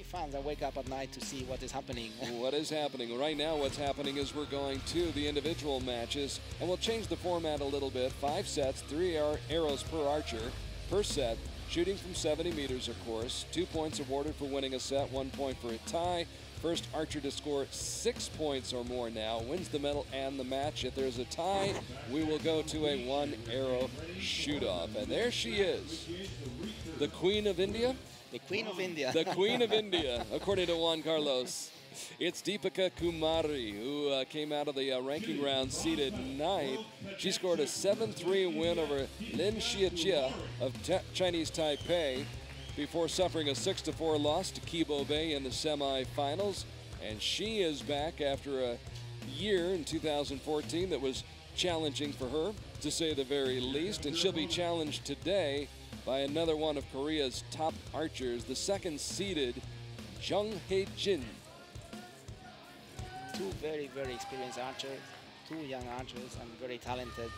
fans that wake up at night to see what is happening. What is happening? Right now what's happening is we're going to the individual matches, and we'll change the format a little bit. 5 sets, 3 arrows per archer per set, shooting from 70 meters, of course. 2 points awarded for winning a set, 1 point for a tie. First archer to score 6 points or more now wins the medal and the match. If there's a tie, we will go to a 1 arrow shoot-off. And there she is, the Queen of India. The Queen of India. The Queen of India, according to Juan Carlos. It's Deepika Kumari, who came out of the ranking round seated 9th. She scored a 7-3 win over Lin Xiejia of Chinese Taipei before suffering a 6-4 loss to Kibo Bay in the semifinals. And she is back after a year in 2014 that was challenging for her, to say the very least. And she'll be challenged today by another one of Korea's top archers, the second-seeded Chang Hye Jin. Two very, very experienced archers, 2 young archers and very talented.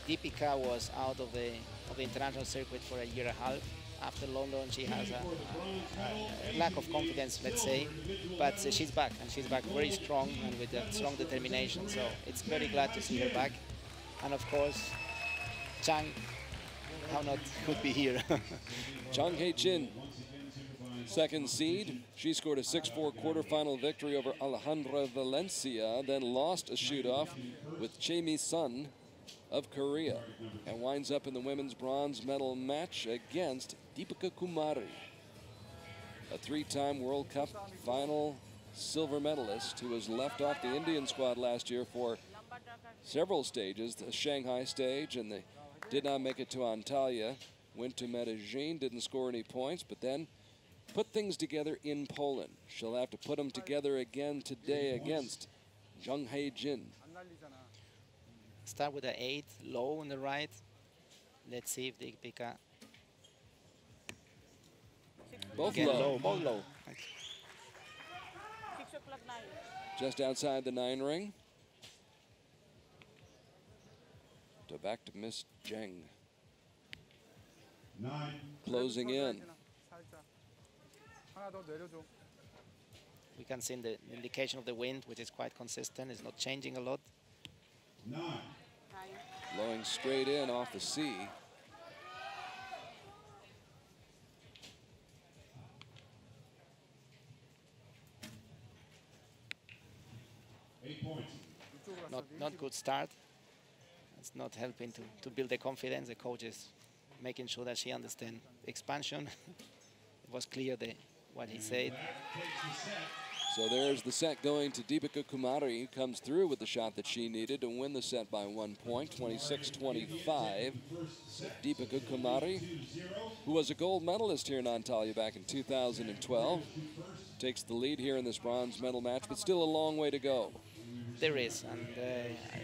Deepika was out of the international circuit for a year and a half. After London, she has a lack of confidence, let's say, but she's back, and she's back very strong and with a strong determination. So it's very glad to see her back. And of course, Chang, how not, could be here. Chang Hye Jin, second seed. She scored a 6-4 quarterfinal victory over Alejandra Valencia, then lost a shoot-off with Chae-Mi Sun of Korea, and winds up in the women's bronze medal match against Deepika Kumari, a 3-time World Cup final silver medalist who was left off the Indian squad last year for several stages, the Shanghai stage, and they did not make it to Antalya, went to Medellin, didn't score any points, but then put things together in Poland. She'll have to put them together again today against Chang Hye Jin. Start with an 8, low on the right. Let's see if Deepika. Both Again, low. Both low. Just outside the 9 ring. So back to Miss Zheng. 9. Closing in. We can see the indication of the wind, which is quite consistent. It's not changing a lot. 9. Blowing straight in off the sea. Not good start. It's not helping to build the confidence. The coach is making sure that she understands expansion. It was clear what he said. So there's the set going to Deepika Kumari, who comes through with the shot that she needed to win the set by 1 point, 26-25. So Deepika Kumari, who was a gold medalist here in Antalya back in 2012, takes the lead here in this bronze medal match, but still a long way to go. There is, and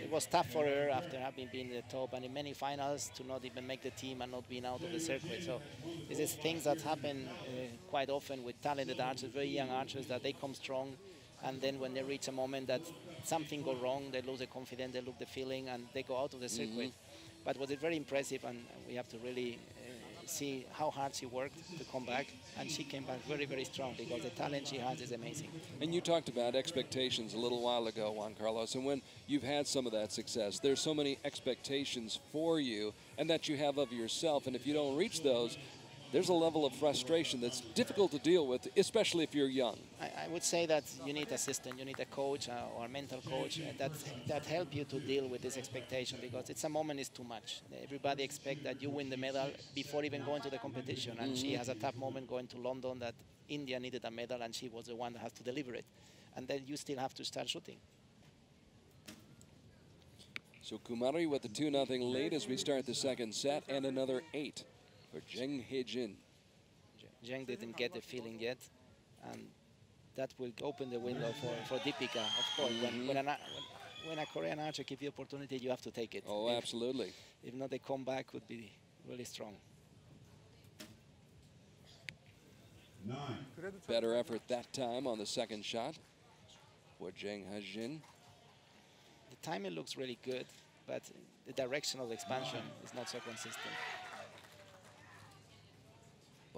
it was tough for her after having been in the top and in many finals to not even make the team and not being out of the circuit. So this is things that happen quite often with talented archers, very young archers, that they come strong, and then when they reach a moment that something goes wrong, they lose the confidence, they lose the feeling, and they go out of the circuit. But what is very impressive, and we have to really see how hard she worked to come back, and she came back very, very strong, because the talent she has is amazing. And you talked about expectations a little while ago, Juan Carlos, and when you've had some of that success, there's so many expectations for you and that you have of yourself, and if you don't reach those, there's a level of frustration that's difficult to deal with, especially if you're young. I would say that you need assistant, you need a coach or a mental coach that help you to deal with this expectation, because it's a moment is too much. Everybody expects that you win the medal before even going to the competition, and she has a tough moment going to London that India needed a medal and she was the one that has to deliver it. And then you still have to start shooting. So Kumari with the 2-0 lead as we start the second set, and another 8 for Chang Hye Jin. Zheng didn't get the feeling yet, and that will open the window for Deepika. Of course, when a Korean archer gives you the opportunity, you have to take it. Oh, absolutely. If not, the comeback would be really strong. 9. Better effort that time on the second shot for Chang Hye Jin. The timing looks really good, but the direction of the expansion is not so consistent.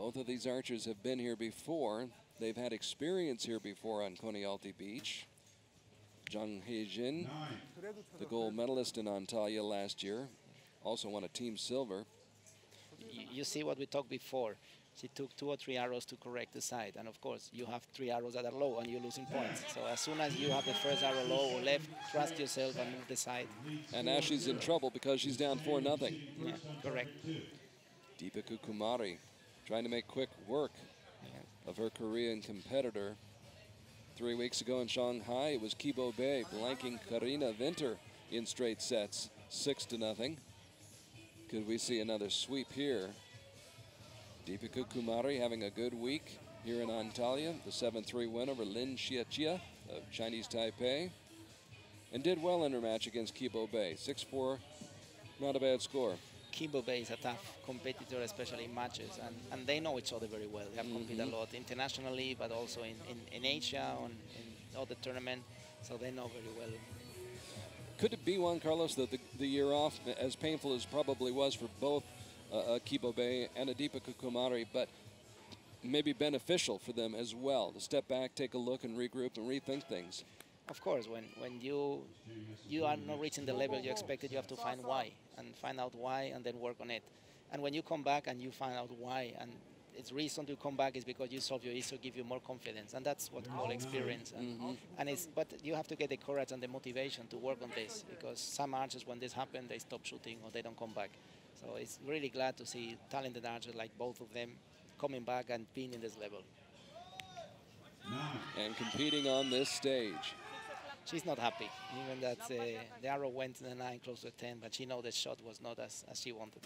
Both of these archers have been here before. They've had experience here before on Konyaaltı Beach. Chang Hye Jin, the gold medalist in Antalya last year, also won a team silver. You see what we talked before. She took 2 or 3 arrows to correct the side. And of course, you have 3 arrows that are low and you're losing points. So as soon as you have the first arrow low or left, trust yourself and move the side. And now she's in trouble because she's down 4-0. Yeah, correct. Deepika Kumari trying to make quick work of her Korean competitor. 3 weeks ago in Shanghai, it was Kibo Bay blanking Karina Winter in straight sets, 6-0. Could we see another sweep here? Deepika Kumari having a good week here in Antalya, the 7-3 win over Lin Xiaoqia of Chinese Taipei, and did well in her match against Kibo Bay, 6-4, not a bad score. Kibo Bay is a tough competitor, especially in matches, and they know each other very well. They have competed a lot internationally, but also in Asia, in other tournaments, so they know very well. Could it be, Juan Carlos, that the year off, as painful as probably was for both Kibo Bay and Deepika Kumari, but maybe beneficial for them as well, to step back, take a look, and regroup and rethink things? Of course, when you are not reaching the level you expected, you have to find why, and find out why, and then work on it. And when you come back and you find out why, and its reason to come back is because you solve your issue, give you more confidence, and that's what we call experience. But you have to get the courage and the motivation to work on this, because some archers, when this happens, they stop shooting or they don't come back. So it's really glad to see talented archers like both of them coming back and being in this level. And competing on this stage. She's not happy, even that the arrow went in the 9, close to 10, but she knows the shot was not as she wanted.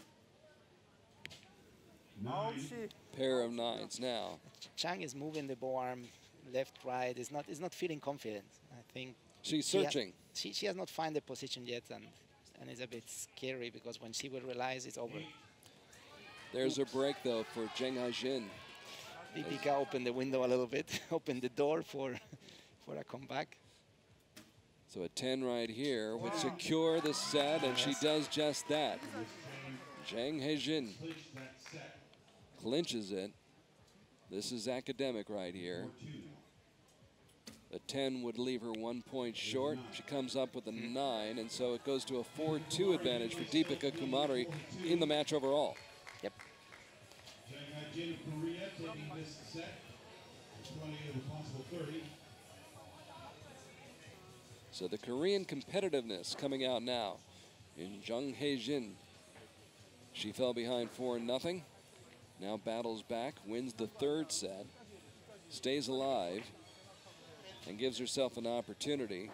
Pair of 9s now. Chang is moving the bow arm left, right. Is not feeling confident. I think she's searching. She has not found the position yet, and it's a bit scary because when she will realize it's over. There's a break though for Chang Hye Jin. Deepika opened the window a little bit, opened the door for a comeback. So a 10 right here would secure the set, and she does just that. Chang Hye Jin clinches it. This is academic right here. A 10 would leave her 1 point short. She comes up with a 9, and so it goes to a 4-2 advantage for Deepika Kumari in the match overall. Yep. Chang Hye Jin of Korea taking this set, 20 of the possible 30. So the Korean competitiveness coming out now in Chang Hye Jin. She fell behind 4-0. Now battles back, wins the 3rd set, stays alive, and gives herself an opportunity.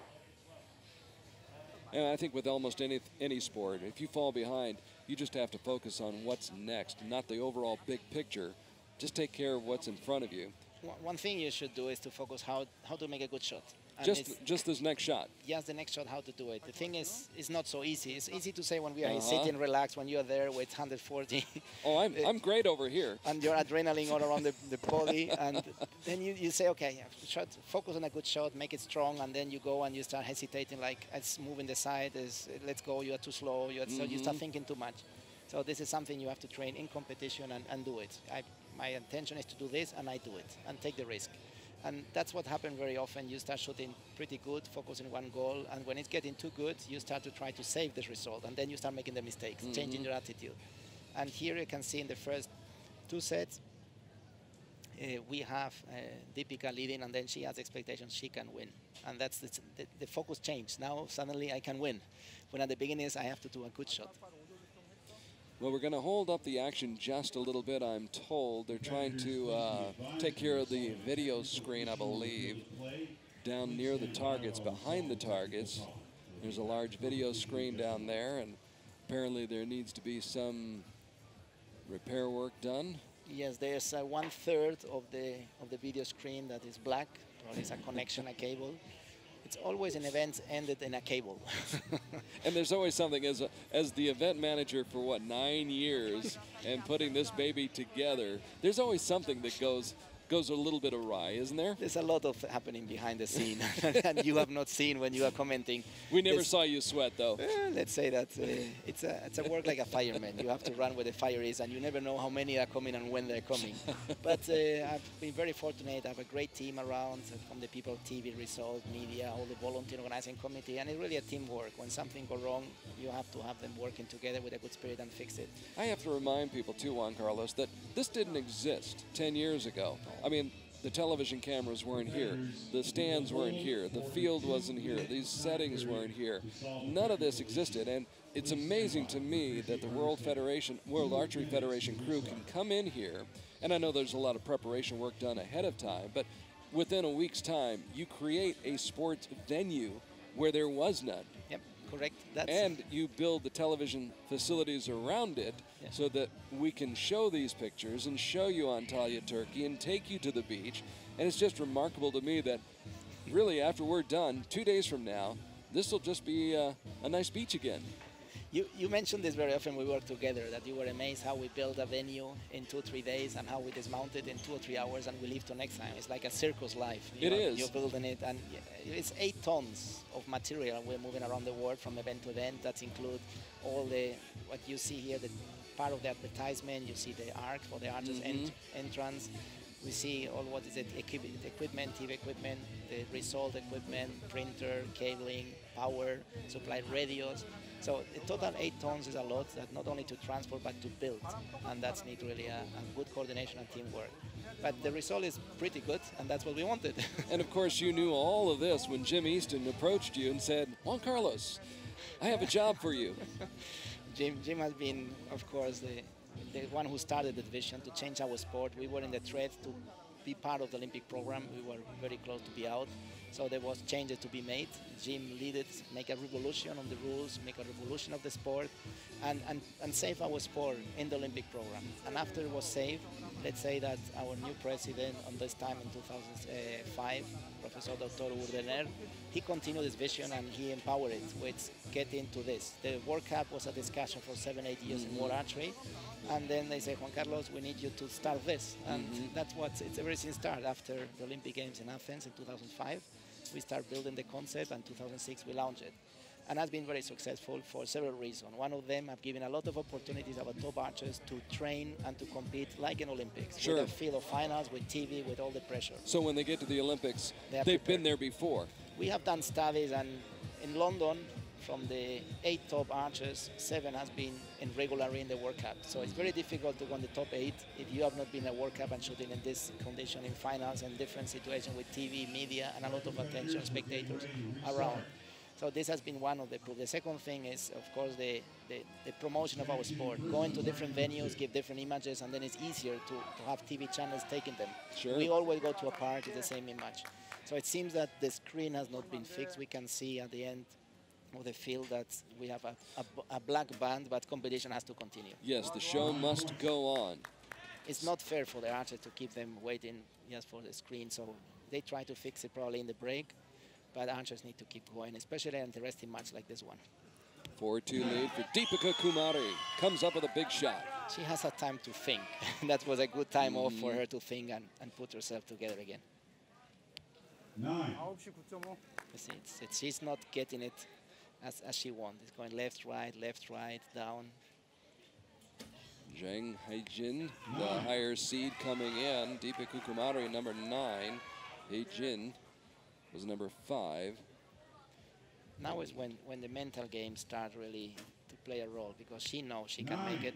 And I think with almost any sport, if you fall behind, you just have to focus on what's next, not the overall big picture. Just take care of what's in front of you. One thing you should do is to focus how to make a good shot. Just this next shot. Yes, the next shot, how to do it. The thing is, it's not so easy. It's easy to say when we are sitting relaxed, when you are there with 140. Oh, I'm great over here. And your adrenaline all around the body. And then you say, okay, focus on a good shot, make it strong, and then you go and you start hesitating, like, it's moving the side, let's go, you are too slow. So you start thinking too much. So this is something you have to train in competition and do it. My intention is to do this, and I do it, and take the risk. And that's what happens very often. You start shooting pretty good, focus on one goal, and when it's getting too good, you start to try to save this result, and then you start making the mistakes, changing your attitude. And here you can see in the first 2 sets, we have Deepika leading, and then she has expectations she can win. And that's the focus changed. Now suddenly I can win. When at the beginning I have to do a good shot. Well, we're going to hold up the action just a little bit, I'm told. They're trying to take care of the video screen, I believe, down near the targets, behind the targets. There's a large video screen down there, and apparently there needs to be some repair work done. Yes, there's 1/3 of the video screen that is black. Probably it's a connection, a cable. It's always in events ended in a cable. And there's always something, as the event manager for, what, 9 years, and putting this baby together, there's always something that goes goes a little bit awry, isn't there? There's a lot of happening behind the scene and you have not seen when you are commenting. We never saw you sweat, though. Let's say that it's a work like a fireman. You have to run where the fire is, and you never know how many are coming and when they're coming. But I've been very fortunate. I have a great team around, from the people, TV, result, media, all the volunteer organizing committee, and it's really a teamwork. When something goes wrong, you have to have them working together with a good spirit and fix it. I have to remind people, too, Juan Carlos, that this didn't exist 10 years ago. I mean, the television cameras weren't here. The stands weren't here. The field wasn't here. These settings weren't here. None of this existed. And it's amazing to me that the World Archery Federation crew can come in here. And I know there's a lot of preparation work done ahead of time, but within a week's time, you create a sports venue where there was none. Yep, correct. And you build the television facilities around it, so that we can show these pictures and show you Antalya, Turkey, and take you to the beach. And it's just remarkable to me that really after we're done, 2 days from now, this will just be a nice beach again. You mentioned this very often. We work together, that you were amazed how we built a venue in 2 or 3 days and how we dismount it in 2 or 3 hours and we leave till next time. It's like a circus life. It is. You're building it, and it's 8 tons of material we're moving around the world from event to event. That includes all what you see here, the part of the advertisement. You see the arc for the archers entrance. We see all what is it, equipment, TV equipment, the result equipment, printer, cabling, power, supply radios. So the total 8 tons is a lot, that not only to transport but to build, and that's need really a good coordination and teamwork. But the result is pretty good, and that's what we wanted. And of course you knew all of this when Jim Easton approached you and said, Juan Carlos, I have a job for you. Jim has been, of course, the one who started the vision to change our sport. We were in the thread to be part of the Olympic program. We were very close to be out. So there was changes to be made. Jim led it, make a revolution on the rules, make a revolution of the sport, and save our sport in the Olympic program. And after it was saved, let's say that our new president on this time in 2005, Professor Dr. Urdener, he continued his vision and he empowered it with getting to this. The World Cup was a discussion for 7-8 years in world archery. And then they say, Juan Carlos, we need you to start this. And that's what everything started after the Olympic Games in Athens in 2005. We start building the concept, and 2006 we launched it. And has been very successful for several reasons. One of them, I've given a lot of opportunities our top archers to train and to compete like in Olympics. Sure. With a field of finals, with TV, with all the pressure. So when they get to the Olympics, they've been there before. We have done studies, and in London, from the 8 top archers, 7 has been regularly in the World Cup. So it's very difficult to go in the top 8 if you have not been in a World Cup and shooting in this condition in finals and different situations with TV, media, and a lot of attention, spectators around. So this has been one of the proof. The second thing is, of course, the promotion of our sport. Going to different venues, give different images, and then it's easier to have TV channels taking them. Sure. We always go to a park, it's the same image. So it seems that the screen has not been fixed. We can see at the end of the field that we have a black band, but competition has to continue. Yes, the show must go on. It's not fair for the archers to keep them waiting just for the screen, so they try to fix it probably in the break, but archers need to keep going, especially an interesting match like this one. 4-2 lead for Deepika Kumari. Comes up with a big shot. She has a time to think. That was a good time off for her to think and put herself together again. 9. She's not getting it as she wants. It's going left, right, down. Chang Hye Jin, the higher seed coming in. Deepika Kumari, number 9. Hye Jin was number 5. Now is when the mental games start really to play a role, because she knows she can make it.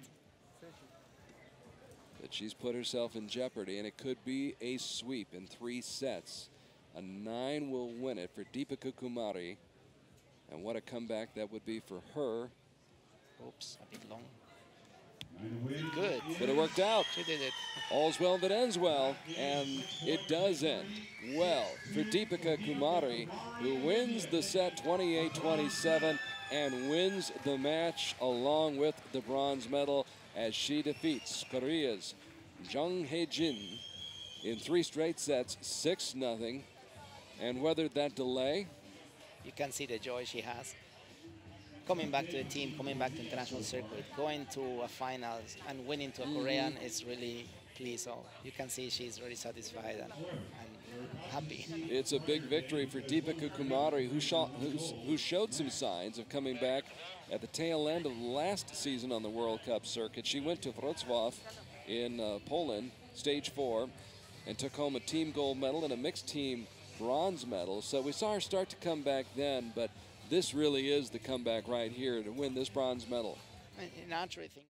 But she's put herself in jeopardy, and it could be a sweep in 3 sets. A 9 will win it for Deepika Kumari. And what a comeback that would be for her. Oops, a bit long. Good. But it worked out. She did it. All's well that ends well, and it does end well for Deepika Kumari, who wins the set 28-27 and wins the match along with the bronze medal as she defeats Korea's Chang Hye Jin in 3 straight sets, 6-0, and weathered that delay. You can see the joy she has. Coming back to the team, coming back to international circuit, going to a finals and winning to a Korean is really pleased. So you can see she's really satisfied and happy. It's a big victory for Deepika Kumari, who showed some signs of coming back at the tail end of last season on the World Cup circuit. She went to Wrocław in Poland, stage 4, and took home a team gold medal and a mixed team bronze medal. So we saw her start to come back then, but this really is the comeback right here to win this bronze medal. In archery,